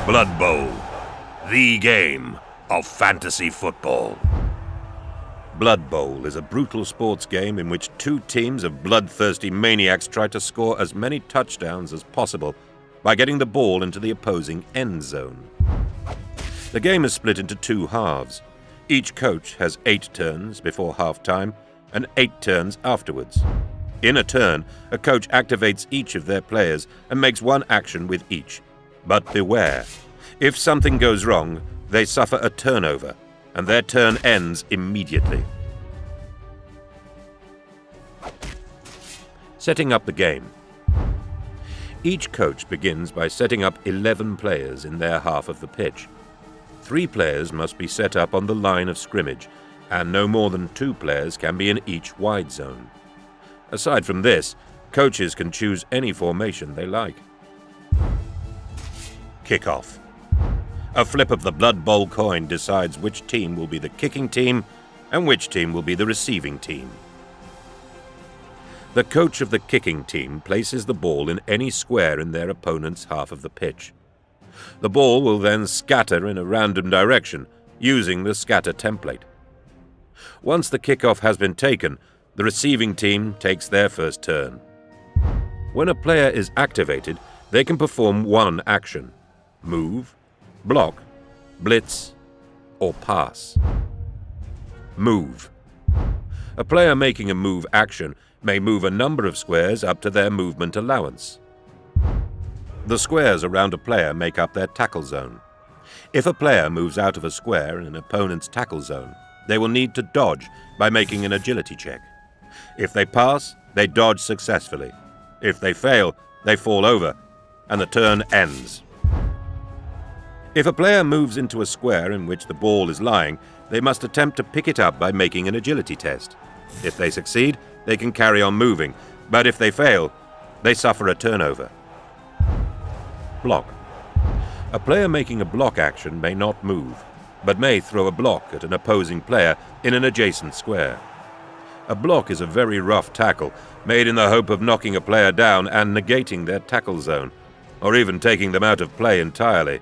Blood Bowl, the game of fantasy football. Blood Bowl is a brutal sports game in which two teams of bloodthirsty maniacs try to score as many touchdowns as possible by getting the ball into the opposing end zone. The game is split into two halves. Each coach has 8 turns before halftime and 8 turns afterwards. In a turn, a coach activates each of their players and makes one action with each. But beware, if something goes wrong, they suffer a turnover, and their turn ends immediately. Setting up the game. Each coach begins by setting up 11 players in their half of the pitch. 3 players must be set up on the line of scrimmage, and no more than 2 players can be in each wide zone. Aside from this, coaches can choose any formation they like. Kickoff. A flip of the Blood Bowl coin decides which team will be the kicking team and which team will be the receiving team. The coach of the kicking team places the ball in any square in their opponent's half of the pitch. The ball will then scatter in a random direction, using the scatter template. Once the kickoff has been taken, the receiving team takes their first turn. When a player is activated, they can perform one action: move, block, blitz, or pass. Move. A player making a move action may move a number of squares up to their movement allowance. The squares around a player make up their tackle zone. If a player moves out of a square in an opponent's tackle zone, they will need to dodge by making an agility check. If they pass, they dodge successfully. If they fail, they fall over, and the turn ends. If a player moves into a square in which the ball is lying, they must attempt to pick it up by making an agility test. If they succeed, they can carry on moving, but if they fail, they suffer a turnover. Block. A player making a block action may not move, but may throw a block at an opposing player in an adjacent square. A block is a very rough tackle, made in the hope of knocking a player down and negating their tackle zone, or even taking them out of play entirely.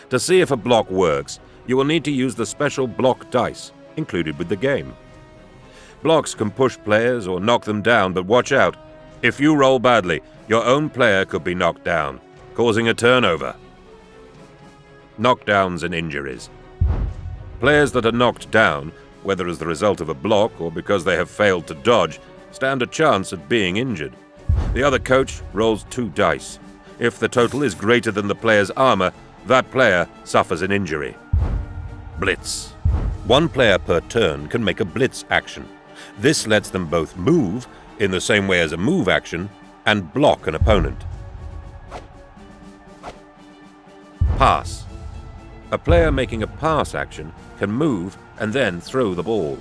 To see if a block works, you will need to use the special block dice included with the game. Blocks can push players or knock them down, but watch out. If you roll badly, your own player could be knocked down, causing a turnover. Knockdowns and injuries. Players that are knocked down, whether as the result of a block or because they have failed to dodge, stand a chance of being injured. The other coach rolls 2 dice. If the total is greater than the player's armor, that player suffers an injury. Blitz. 1 player per turn can make a blitz action. This lets them both move, in the same way as a move action, and block an opponent. Pass. A player making a pass action can move and then throw the ball.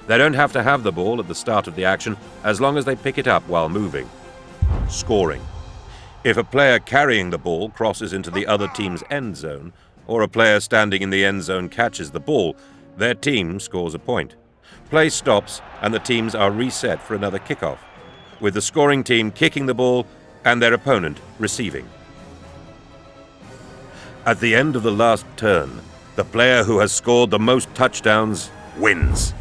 They don't have to have the ball at the start of the action as long as they pick it up while moving. Scoring. If a player carrying the ball crosses into the other team's end zone, or a player standing in the end zone catches the ball, their team scores a point. Play stops and the teams are reset for another kickoff, with the scoring team kicking the ball and their opponent receiving. At the end of the last turn, the player who has scored the most touchdowns wins.